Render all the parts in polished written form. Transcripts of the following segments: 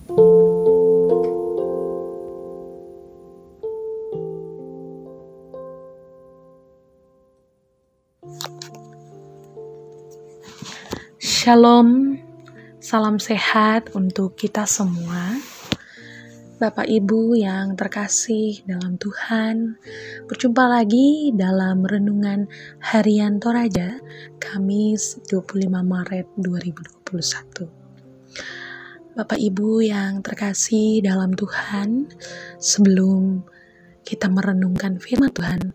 Shalom, salam sehat untuk kita semua. Bapak Ibu yang terkasih dalam Tuhan, berjumpa lagi dalam Renungan Harian Toraja, Kamis 25 Maret 2021. Bapak Ibu yang terkasih dalam Tuhan, sebelum kita merenungkan firman Tuhan,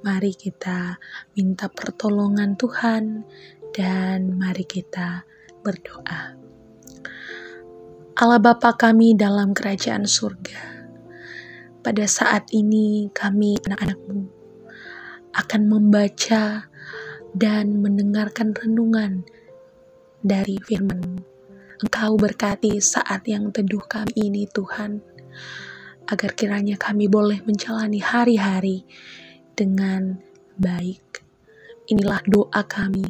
mari kita minta pertolongan Tuhan dan mari kita berdoa. Allah Bapa kami dalam kerajaan surga, pada saat ini kami anak-anak-Mu akan membaca dan mendengarkan renungan dari firman-Mu. Engkau berkati saat yang teduh kami ini Tuhan, agar kiranya kami boleh menjalani hari-hari dengan baik. Inilah doa kami,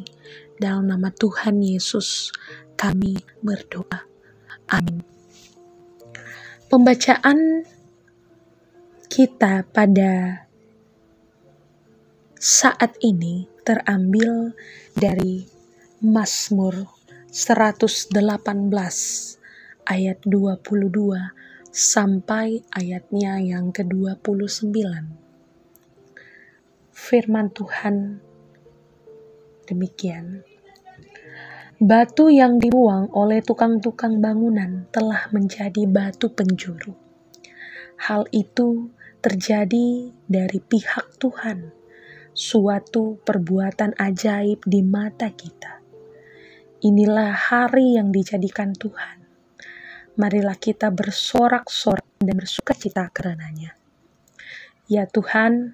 dalam nama Tuhan Yesus kami berdoa. Amin. Pembacaan kita pada saat ini terambil dari Mazmur 118 ayat 22 sampai ayatnya yang ke-29. Firman Tuhan demikian. Batu yang dibuang oleh tukang-tukang bangunan telah menjadi batu penjuru. Hal itu terjadi dari pihak Tuhan, suatu perbuatan ajaib di mata kita. Inilah hari yang dijadikan Tuhan. Marilah kita bersorak-sorak dan bersukacita karenanya. Ya Tuhan,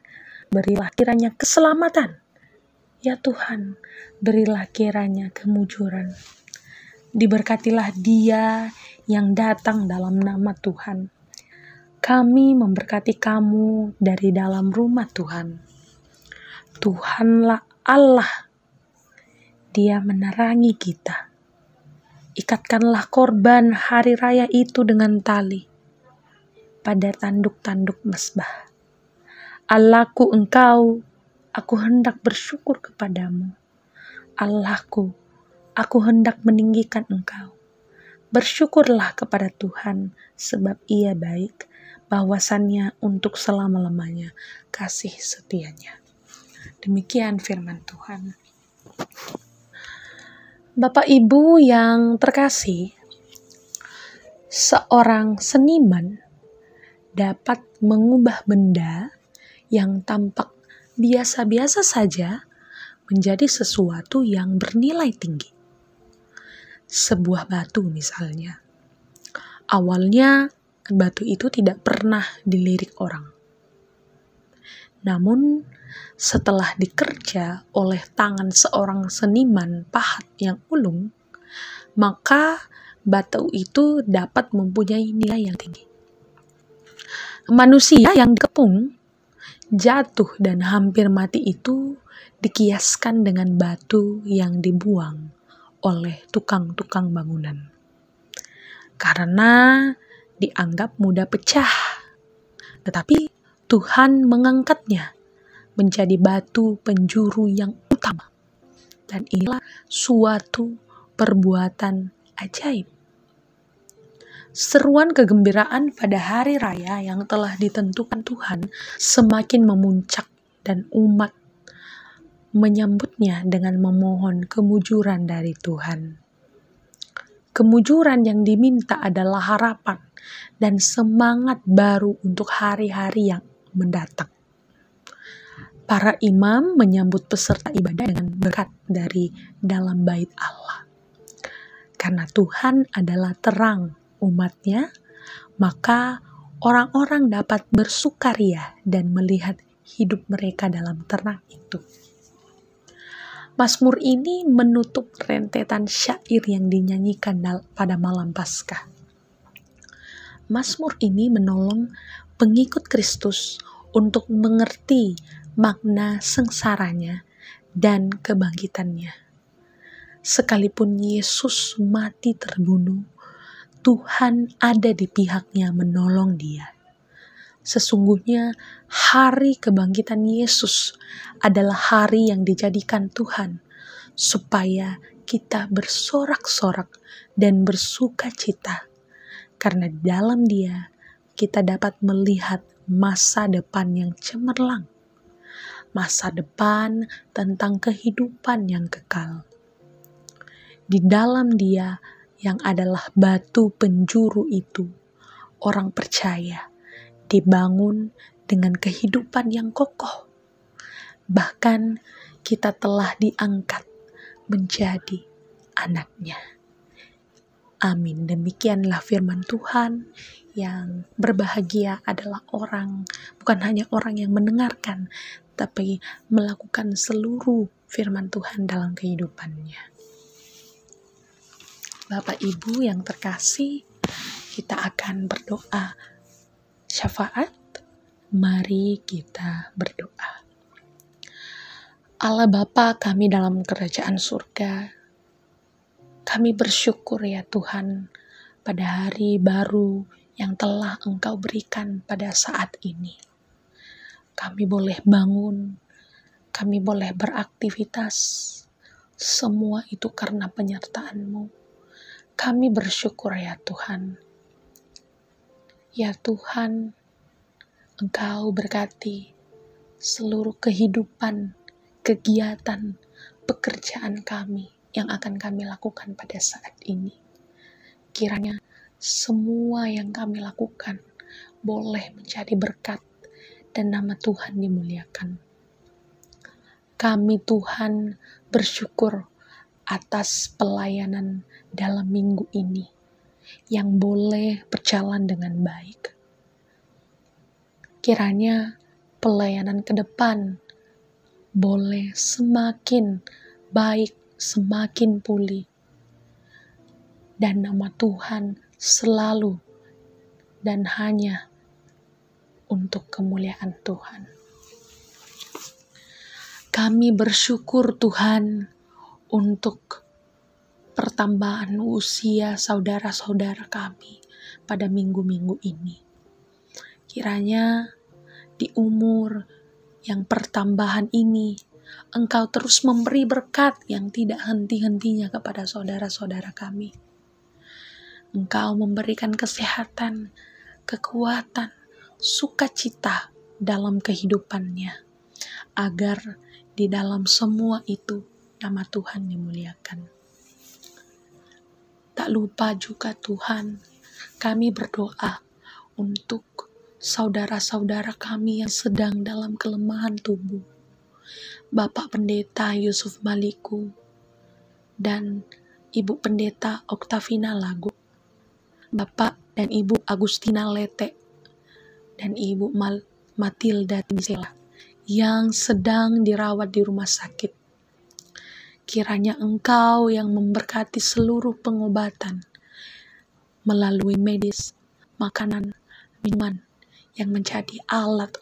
berilah kiranya keselamatan. Ya Tuhan, berilah kiranya kemujuran. Diberkatilah Dia yang datang dalam nama Tuhan. Kami memberkati kamu dari dalam rumah Tuhan. Tuhanlah Allah. Dia menerangi kita. Ikatkanlah korban hari raya itu dengan tali pada tanduk-tanduk mezbah. Allahku Engkau, aku hendak bersyukur kepadamu. Allahku, aku hendak meninggikan Engkau. Bersyukurlah kepada Tuhan, sebab Ia baik, bahwasannya untuk selama-lamanya kasih setianya. Demikian firman Tuhan. Bapak Ibu yang terkasih, seorang seniman dapat mengubah benda yang tampak biasa-biasa saja menjadi sesuatu yang bernilai tinggi. Sebuah batu misalnya. Awalnya batu itu tidak pernah dilirik orang. Namun setelah dikerja oleh tangan seorang seniman pahat yang ulung, maka batu itu dapat mempunyai nilai yang tinggi. Manusia yang dikepung, jatuh dan hampir mati itu dikiaskan dengan batu yang dibuang oleh tukang-tukang bangunan. Karena dianggap mudah pecah. Tetapi Tuhan mengangkatnya menjadi batu penjuru yang utama. Dan inilah suatu perbuatan ajaib. Seruan kegembiraan pada hari raya yang telah ditentukan Tuhan semakin memuncak dan umat menyambutnya dengan memohon kemujuran dari Tuhan. Kemujuran yang diminta adalah harapan dan semangat baru untuk hari-hari yang mendatang. Para imam menyambut peserta ibadah dengan berkat dari dalam bait Allah. Karena Tuhan adalah terang umatnya, maka orang-orang dapat bersukaria dan melihat hidup mereka dalam terang itu. Mazmur ini menutup rentetan syair yang dinyanyikan pada malam Paskah. Mazmur ini menolong pengikut Kristus untuk mengerti makna sengsaranya dan kebangkitannya. Sekalipun Yesus mati terbunuh, Tuhan ada di pihaknya menolong dia. Sesungguhnya hari kebangkitan Yesus adalah hari yang dijadikan Tuhan supaya kita bersorak-sorak dan bersuka cita, karena dalam Dia kita dapat melihat masa depan yang cemerlang, masa depan tentang kehidupan yang kekal. Di dalam Dia yang adalah batu penjuru itu, orang percaya dibangun dengan kehidupan yang kokoh. Bahkan kita telah diangkat menjadi anak-Nya. Amin. Demikianlah firman Tuhan. Yang berbahagia adalah orang, bukan hanya orang yang mendengarkan, tapi melakukan seluruh firman Tuhan dalam kehidupannya. Bapak Ibu yang terkasih, kita akan berdoa syafaat. Mari kita berdoa. Allah Bapa kami dalam kerajaan surga, kami bersyukur ya Tuhan pada hari baru yang telah Engkau berikan pada saat ini. Kami boleh bangun, kami boleh beraktivitas, semua itu karena penyertaan-Mu. Kami bersyukur ya Tuhan. Ya Tuhan, Engkau berkati seluruh kehidupan, kegiatan, pekerjaan kami yang akan kami lakukan pada saat ini. Kiranya semua yang kami lakukan boleh menjadi berkat dan nama Tuhan dimuliakan. Kami Tuhan bersyukur atas pelayanan dalam minggu ini yang boleh berjalan dengan baik. Kiranya pelayanan ke depan boleh semakin baik, semakin pulih, dan nama Tuhan selalu dan hanya untuk kemuliaan Tuhan. Kami bersyukur Tuhan untuk pertambahan usia saudara-saudara kami pada minggu-minggu ini. Kiranya di umur yang pertambahan ini, Engkau terus memberi berkat yang tidak henti-hentinya kepada saudara-saudara kami. Engkau memberikan kesehatan, kekuatan, sukacita dalam kehidupannya, agar di dalam semua itu nama Tuhan dimuliakan. Tak lupa juga Tuhan, kami berdoa untuk saudara-saudara kami yang sedang dalam kelemahan tubuh. Bapak Pendeta Yusuf Maliku dan Ibu Pendeta Oktavina Lagu, Bapak dan Ibu Agustina Lete, dan Ibu Matilda Tinsela yang sedang dirawat di rumah sakit. Kiranya Engkau yang memberkati seluruh pengobatan melalui medis, makanan, minuman yang menjadi alat